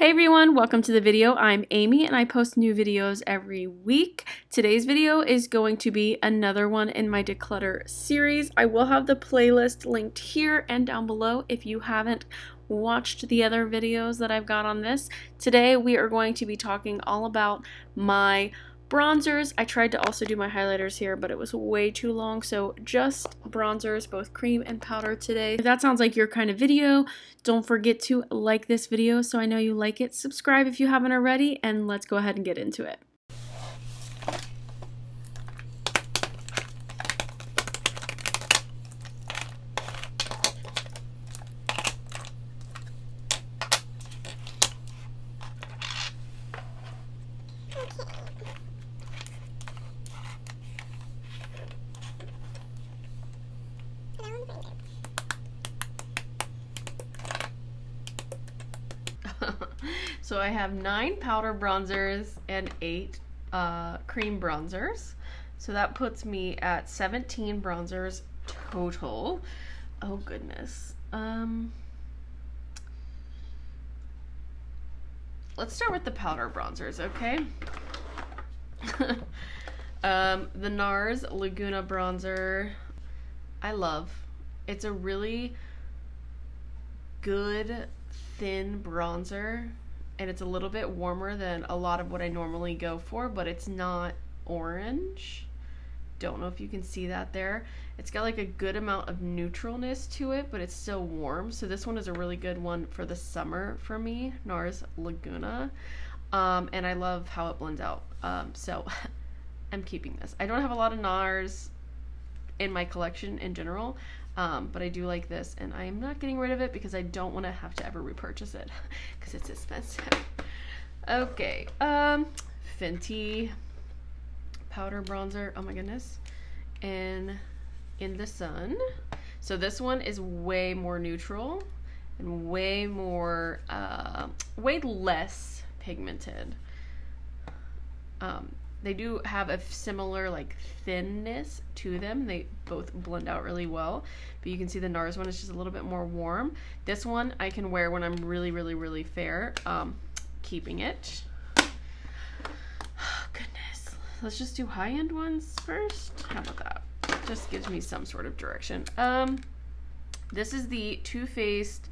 Hey everyone, welcome to the video. I'm Amy and I post new videos every week. Today's video is going to be another one in my declutter series. I will have the playlist linked here and down below if you haven't watched the other videos that I've got on this. Today we are going to be talking all about my bronzers. I tried to also do my highlighters here, but it was way too long, so just bronzers, both cream and powder today. If that sounds like your kind of video, don't forget to like this video so I know you like it. Subscribe if you haven't already, and let's go ahead and get into it. So I have 9 powder bronzers and 8 cream bronzers. So that puts me at 17 bronzers total. Oh goodness. Let's start with the powder bronzers, okay? The Nars Laguna bronzer, I love. It's a really good thin bronzer, and it's a little bit warmer than a lot of what I normally go for, but it's not orange. Don't know if you can see that there. It's got like a good amount of neutralness to it, but it's still warm. So this one is a really good one for the summer for me, Nars Laguna. And I love how it blends out. So I'm keeping this. I don't have a lot of Nars in my collection in general, but I do like this, and I am not getting rid of it because I don't want to have to ever repurchase it because it's expensive. Okay, Fenty powder bronzer, oh my goodness, and In the Sun. So this one is way more neutral and way more, way less pigmented. They do have a similar like thinness to them. They both blend out really well, but you can see the Nars one is just a little bit more warm. This one I can wear when I'm really fair. Keeping it. Oh, goodness. Let's just do high-end ones first. How about that? Just gives me some sort of direction. This is the Too Faced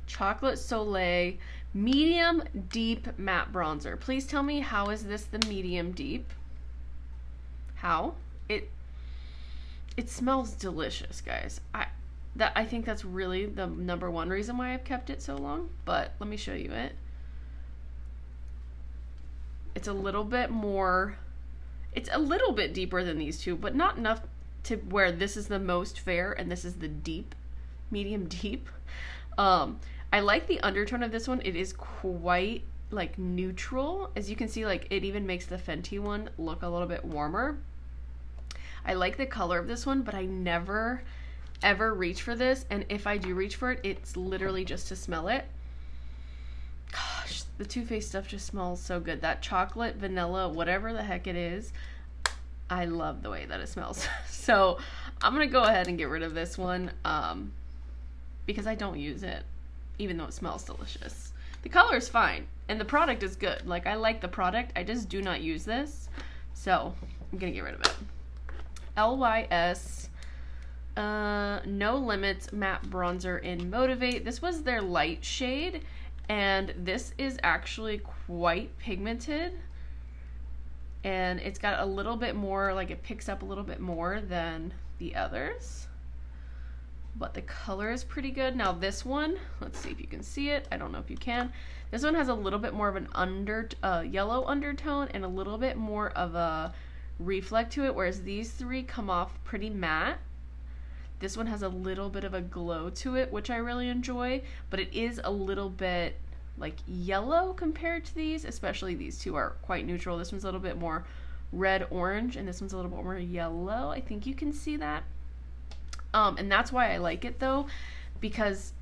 Chocolate Soleil medium deep matte bronzer. Please tell me, how is this the medium deep? How? It smells delicious, guys. I think that's really the #1 reason why I've kept it so long, but let me show you it. It's a little bit more, it's a little bit deeper than these two, but not enough to where this is the most fair and this is the deep, medium deep. I like the undertone of this one. It is quite like neutral. As you can see, like it even makes the Fenty one look a little bit warmer. I like the color of this one, but I never ever reach for this, and if I do reach for it, it's literally just to smell it. Gosh, the Too Faced stuff just smells so good. That chocolate, vanilla, whatever the heck it is, I love the way that it smells. So I'm gonna go ahead and get rid of this one because I don't use it, even though it smells delicious. The color is fine, and the product is good. Like, I like the product, I just do not use this, so I'm gonna get rid of it. LYS No Limits Matte Bronzer in Motivate. This was their light shade, and this is actually quite pigmented, and it's got a little bit more, like it picks up a little bit more than the others, but the color is pretty good. Now this one, let's see if you can see it. I don't know if you can. This one has a little bit more of an yellow undertone and a little bit more of a reflect to it, whereas these three come off pretty matte. This one has a little bit of a glow to it, which I really enjoy, but it is a little bit like yellow compared to these, especially these two are quite neutral. This one's a little bit more red orange, and this one's a little bit more yellow. I think you can see that. And that's why I like it though, because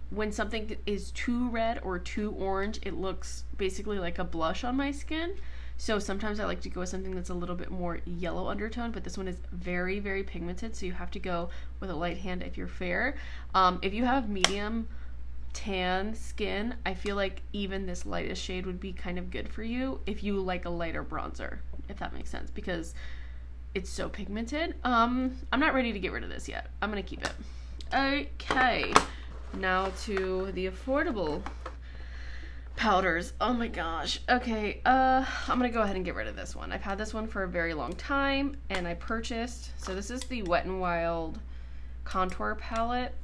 when something is too red or too orange, it looks basically like a blush on my skin. So sometimes I like to go with something that's a little bit more yellow undertone, but this one is very pigmented, so you have to go with a light hand if you're fair. If you have medium tan skin, I feel like even this lightest shade would be kind of good for you if you like a lighter bronzer, if that makes sense, because it's so pigmented. I'm not ready to get rid of this yet. I'm gonna keep it. Okay, now to the affordable powders. Oh my gosh. Okay, I'm gonna go ahead and get rid of this one. I've had this one for a very long time, and I purchased, so this is the Wet n Wild contour palette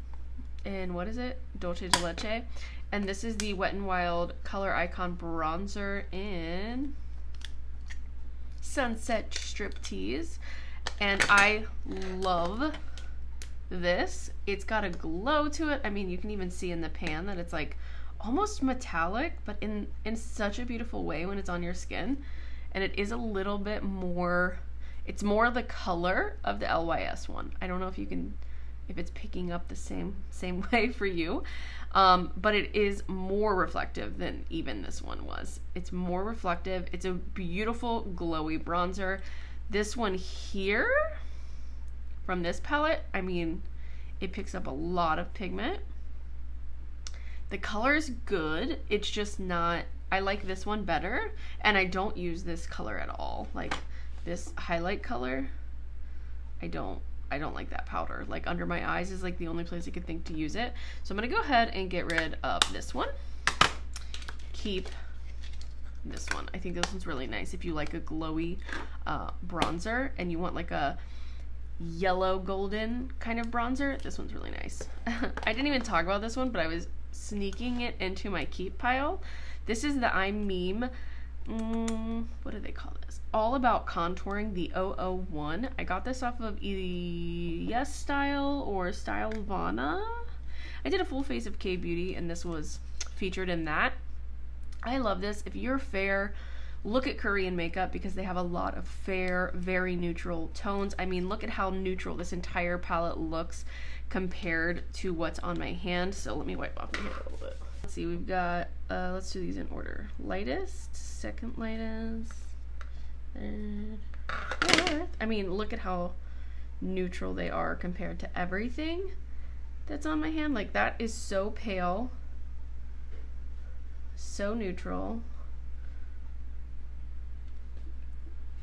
in, what is it, Dolce de Leche, and this is the Wet n Wild Color Icon bronzer in Sunset Striptease, and I love this. It's got a glow to it. I mean, you can even see in the pan that it's like almost metallic, but in such a beautiful way when it's on your skin. And it is a little bit more, it's more the color of the LYS one. I don't know if you can, if it's picking up the same way for you, but it is more reflective than even this one was. It's more reflective. It's a beautiful glowy bronzer. This one here from this palette, I mean, it picks up a lot of pigment. The color is good. It's just not, I like this one better, and I don't use this color at all. Like this highlight color, I don't like that powder. Like under my eyes is like the only place I could think to use it. So I'm gonna go ahead and get rid of this one. Keep this one. I think this one's really nice if you like a glowy bronzer and you want like a yellow golden kind of bronzer. This one's really nice. I didn't even talk about this one, but I was sneaking it into my keep pile. This is the Meme, what do they call this? All About Contouring, the 001. I got this off of either Yes Style or Stylevana. I did a full face of K-Beauty, and this was featured in that. I love this. If you're fair, look at Korean makeup because they have a lot of fair, very neutral tones. I mean, look at how neutral this entire palette looks compared to what's on my hand. So let me wipe off my hair a little bit. Let's see, we've got, let's do these in order. Lightest, second lightest, third, fourth. I mean, look at how neutral they are compared to everything that's on my hand. Like, that is so pale, so neutral.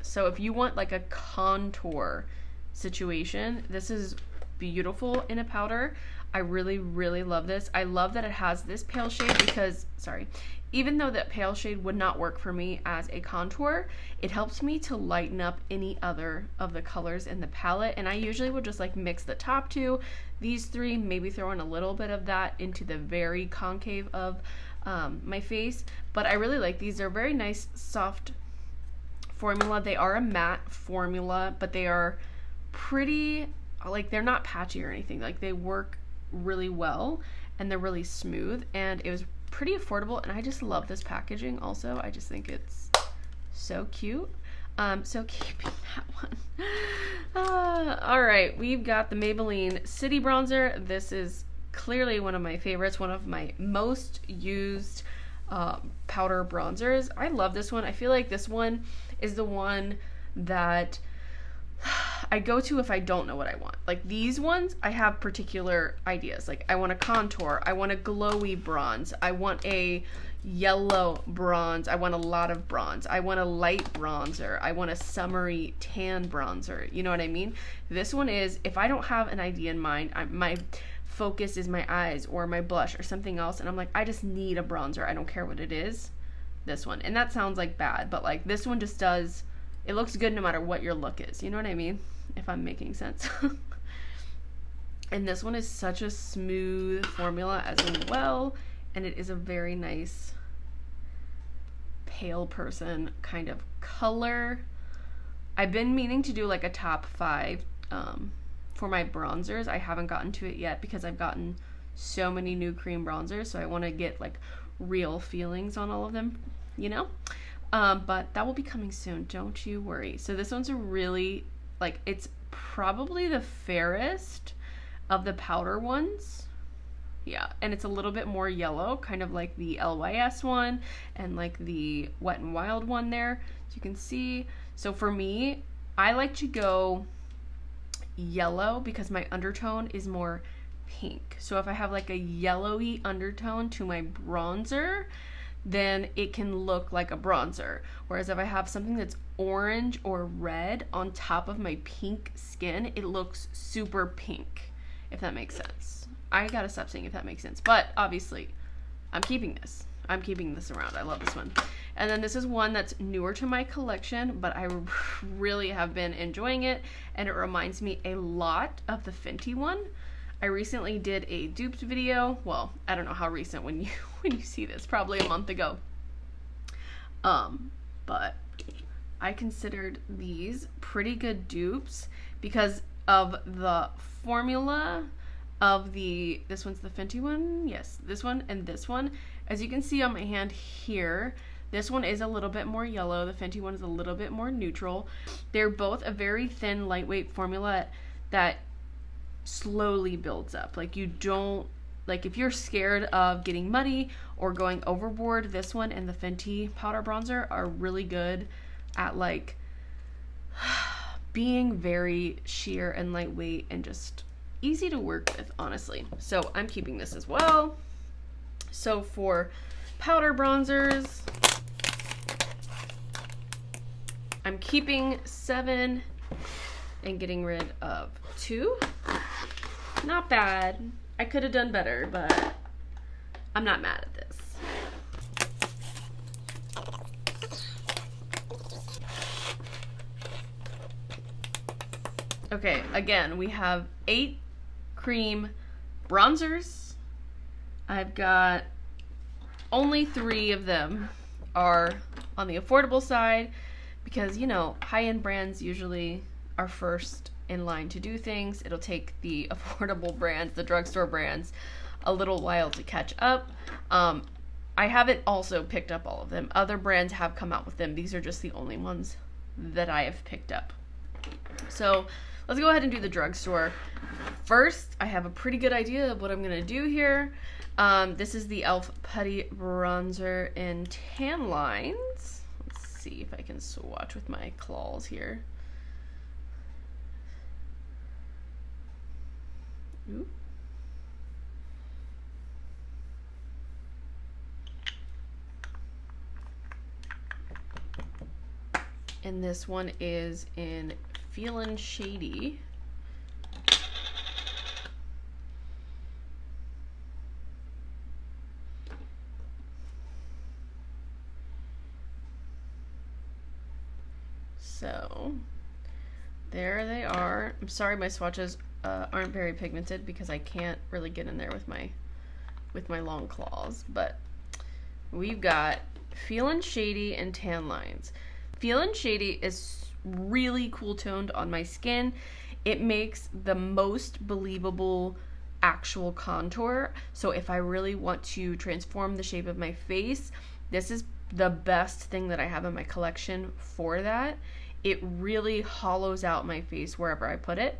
So if you want like a contour situation, this is beautiful in a powder. I really, really love this. I love that it has this pale shade because, sorry, even though that pale shade would not work for me as a contour, it helps me to lighten up any other of the colors in the palette. And I usually would just like mix the top two, these three, maybe throw in a little bit of that into the very concave of my face. But I really like these. They're very nice, soft formula. They are a matte formula, but they are pretty, like, they're not patchy or anything. Like, they work really well and they're really smooth, and it was pretty affordable, and I just love this packaging also. I just think it's so cute. So keeping that one. All right, we've got the Maybelline City Bronzer. This is clearly one of my favorites, one of my most used powder bronzers. I love this one. I feel like this one is the one that I go to if I don't know what I want. Like these ones, I have particular ideas. Like I want a contour, I want a glowy bronze, I want a yellow bronze, I want a lot of bronze, I want a light bronzer, I want a summery tan bronzer. You know what I mean? This one is, if I don't have an idea in mind, my focus is my eyes or my blush or something else, and I'm like, I just need a bronzer, I don't care what it is, this one. And that sounds like bad, but like this one just does, it looks good no matter what your look is. You know what I mean? If I'm making sense. And this one is such a smooth formula as well, and it is a very nice pale person kind of color. I've been meaning to do like a top 5 for my bronzers. I haven't gotten to it yet because I've gotten so many new cream bronzers, so I want to get like real feelings on all of them, you know? But that will be coming soon, don't you worry. So this one's a really, like, it's probably the fairest of the powder ones. Yeah, and it's a little bit more yellow, kind of like the LYS one and like the Wet n Wild one there, as you can see. So for me, I like to go yellow because my undertone is more pink. So if I have like a yellowy undertone to my bronzer, then it can look like a bronzer. Whereas if I have something that's orange or red on top of my pink skin, it looks super pink, if that makes sense. I gotta stop saying if that makes sense, but obviously I'm keeping this. I'm keeping this around. I love this one. And then this is one that's newer to my collection, but I really have been enjoying it, and it reminds me a lot of the Fenty one. I recently did a dupes video. Well, I don't know how recent when you see this, probably a month ago. But I considered these pretty good dupes because of the formula of this one's the Fenty one. Yes, this one and this one. As you can see on my hand here, this one is a little bit more yellow. The Fenty one is a little bit more neutral. They're both a very thin, lightweight formula that slowly builds up. Like, you don't, like, if you're scared of getting muddy or going overboard, this one and the Fenty powder bronzer are really good at like being very sheer and lightweight and just easy to work with, honestly. So I'm keeping this as well. So for powder bronzers, I'm keeping 7 and getting rid of 2. Not bad. I could have done better, but I'm not mad at this. Okay, again, we have 8 cream bronzers. I've got only 3 of them are on the affordable side because, you know, high-end brands usually are first in line to do things. It'll take the affordable brands, the drugstore brands, a little while to catch up. I haven't also picked up all of them. Other brands have come out with them. These are just the only ones that I have picked up. So let's go ahead and do the drugstore. First, I have a pretty good idea of what I'm gonna do here. This is the e.l.f. Putty Bronzer in Tan Lines. Let's see if I can swatch with my claws here. Ooh. And this one is in Feelin' Shady. So there they are. I'm sorry my swatches aren't very pigmented because I can't really get in there with my long claws, but we've got Feelin' Shady and Tan Lines. Feelin' Shady is really cool toned on my skin. It makes the most believable actual contour. So if I really want to transform the shape of my face, this is the best thing that I have in my collection for that. It really hollows out my face wherever I put it.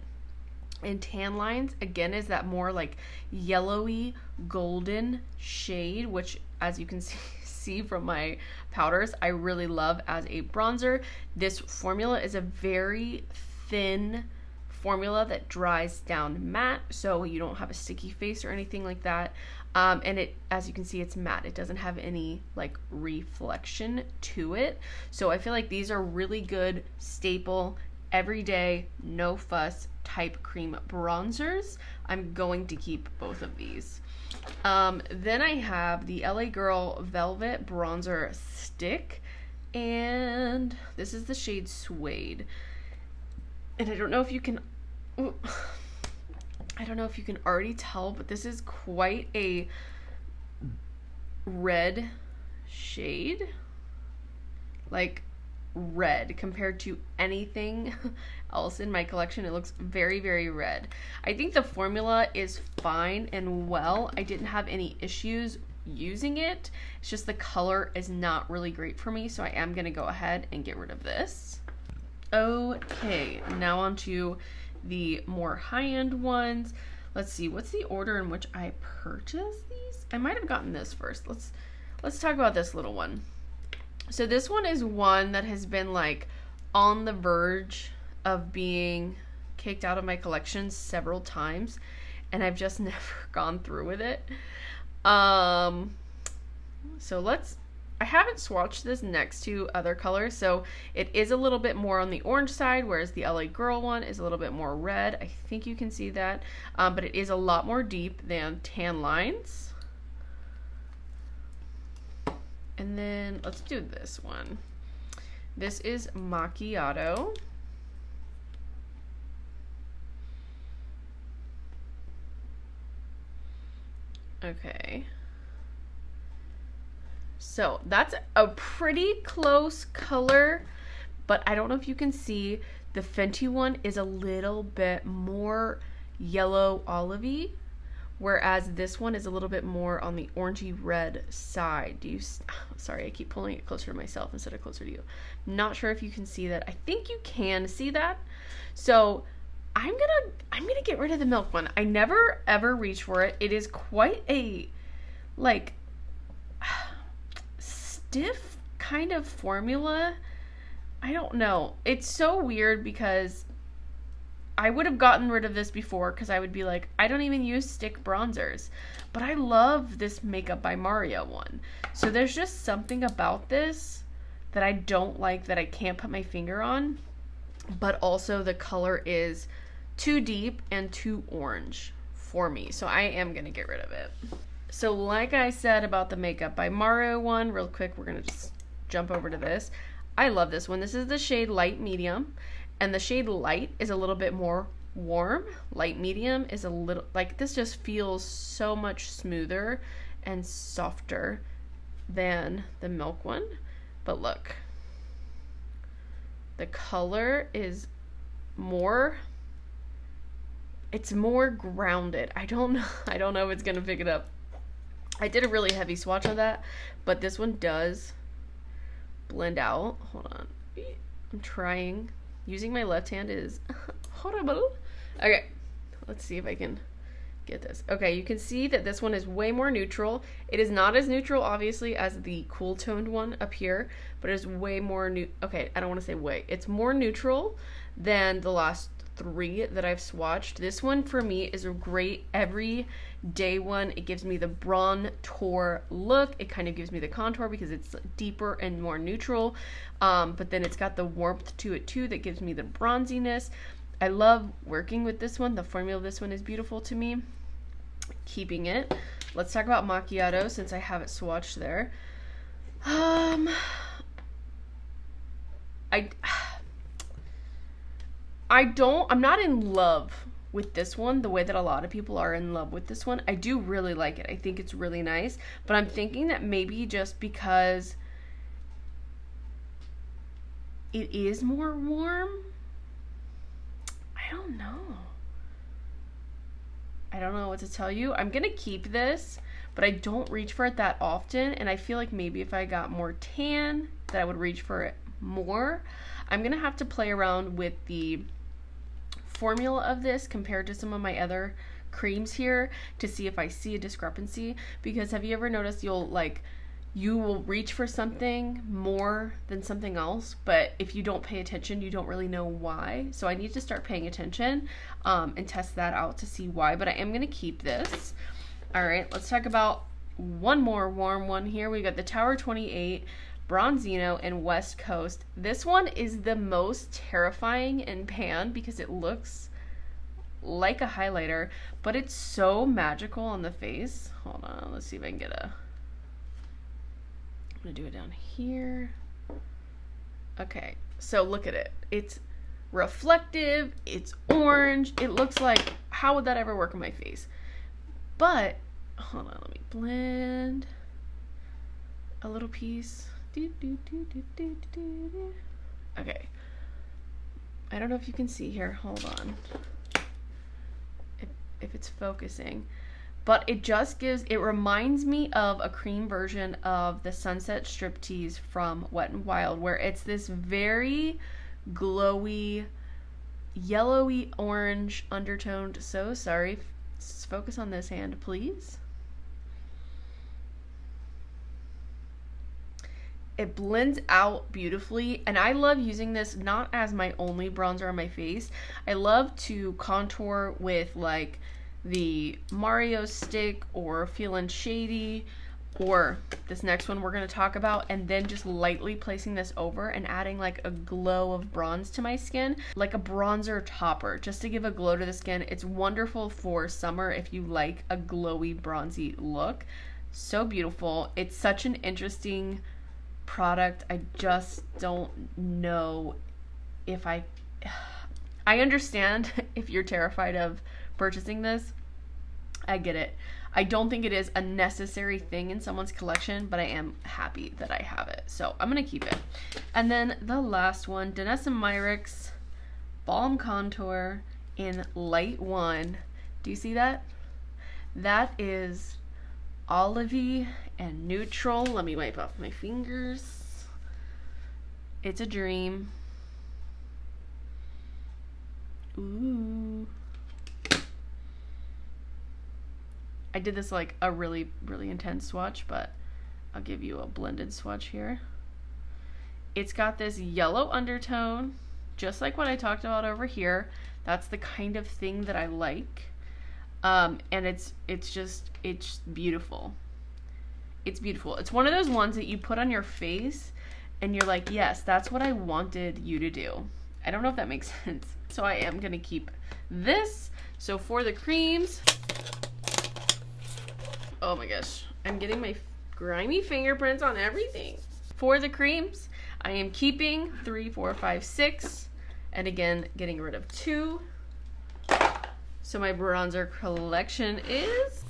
And Tan Lines, again, is that more like yellowy golden shade, which, as you can see from my powders, I really love as a bronzer. This formula is a very thin formula that dries down matte, so you don't have a sticky face or anything like that. And it, as you can see, it's matte. It doesn't have any like reflection to it. So I feel like these are really good staple, everyday, no fuss type cream bronzers. I'm going to keep both of these. Then I have the LA Girl Velvet Bronzer Stick, and this is the shade Suede. And I don't know if you can, I don't know if you can already tell, but this is quite a red shade, like red compared to anything else in my collection. It looks very, very red. I think the formula is fine and well. I didn't have any issues using it. It's just the color is not really great for me, so I am gonna go ahead and get rid of this. Okay, now on to the more high-end ones. Let's see, what's the order in which I purchased these? I might have gotten this first. Let's talk about this little one. So this one is one that has been like on the verge of being kicked out of my collection several times, and I've just never gone through with it. So I haven't swatched this next to other colors, so it is a little bit more on the orange side, whereas the LA Girl one is a little bit more red. I think you can see that, but it is a lot more deep than Tan Lines. And then let's do this one. This is Macchiato. Okay. So that's a pretty close color, but I don't know if you can see, the Fenty one is a little bit more yellow olivey, whereas this one is a little bit more on the orangey red side. Sorry, I keep pulling it closer to myself instead of closer to you. Not sure if you can see that. I think you can see that. So I'm gonna get rid of the milk one. I never ever reach for it. It is quite a like stiff kind of formula. I don't know. It's so weird because I would have gotten rid of this before because I would be like, I don't even use stick bronzers, but I love this Makeup by Mario one. So there's just something about this that I don't like, that I can't put my finger on, but also the color is too deep and too orange for me. So I am gonna get rid of it. So like I said about the Makeup by Mario one, real quick, we're gonna just jump over to this. I love this one. This is the shade Light Medium, and the shade Light is a little bit more warm. Light Medium is a little, like, this just feels so much smoother and softer than the Milk one. But look, the color is more, it's more grounded. I don't know if it's gonna pick it up. I did a really heavy swatch of that, but this one does blend out. Hold on. I'm trying. Using my left hand is horrible. Okay, let's see if I can get this. Okay, you can see that this one is way more neutral. It is not as neutral, obviously, as the cool toned one up here, but it is way more okay, I don't want to say way. It's more neutral than the last three that I've swatched. This one for me is a great everyday one. It gives me the bronzer look. It kind of gives me the contour because it's deeper and more neutral, but then it's got the warmth to it too that gives me the bronziness. I love working with this one. The formula of this one is beautiful to me. Keeping it. Let's talk about Macchiato since I have it swatched there. I'm not in love with this one the way that a lot of people are in love with this one. I do really like it. I think it's really nice, but I'm thinking that maybe just because it is more warm, I don't know. I don't know what to tell you. I'm gonna keep this, but I don't reach for it that often, and I feel like maybe if I got more tan, that I would reach for it more. I'm gonna have to play around with the formula of this compared to some of my other creams here to see if I see a discrepancy, because have you ever noticed you will reach for something more than something else, but if you don't pay attention, you don't really know why. So I need to start paying attention and test that out to see why, but I am going to keep this. All right, let's talk about one more warm one here. We got the Tower 28 Bronzino and West Coast. This one is the most terrifying in pan because it looks like a highlighter, but it's so magical on the face. Hold on, let's see if I can get I'm gonna do it down here. Okay, so look at it. It's reflective, it's orange. It looks like, how would that ever work on my face? But, hold on, let me blend a little piece. Okay, I don't know if you can see here, hold on, if it's focusing, but it just gives, it reminds me of a cream version of the Sunset Striptease from Wet n Wild, where it's this very glowy, yellowy orange undertoned. So sorry, focus on this hand, please. It blends out beautifully, and I love using this not as my only bronzer on my face. I love to contour with like the Mario stick or feeling shady, or this next one we're going to talk about, and then just lightly placing this over and adding like a glow of bronze to my skin, like a bronzer topper, just to give a glow to the skin. It's wonderful for summer if you like a glowy bronzy look. So beautiful. It's such an interesting product. I just don't know if I understand if you're terrified of purchasing this. I get it. I don't think it is a necessary thing in someone's collection, but I am happy that I have it. So I'm going to keep it. And then the last one, Danessa Myricks Balm Contour in Light 1. Do you see that? That is olivey and neutral. Let me wipe off my fingers. It's a dream. Ooh. I did this like a really intense swatch, but I'll give you a blended swatch here. It's got this yellow undertone, just like what I talked about over here. That's the kind of thing that I like. And it's beautiful. It's beautiful. It's one of those ones that you put on your face and you're like, yes, that's what I wanted you to do. I don't know if that makes sense. So I am gonna keep this. So for the creams, oh my gosh, I'm getting my grimy fingerprints on everything. For the creams, I am keeping 3, 4, 5, 6, and again, getting rid of 2. So my bronzer collection is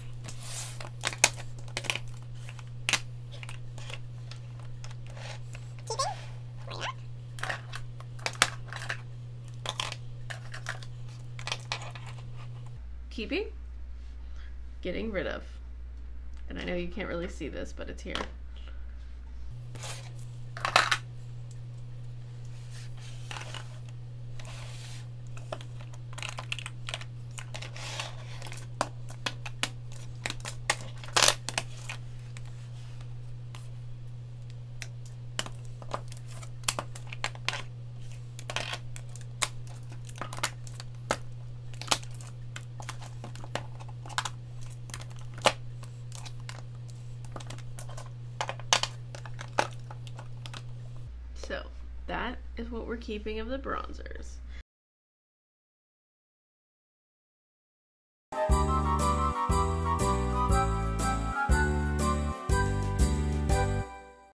keeping, getting rid of. And I know you can't really see this, but it's here. So that is what we're keeping of the bronzers.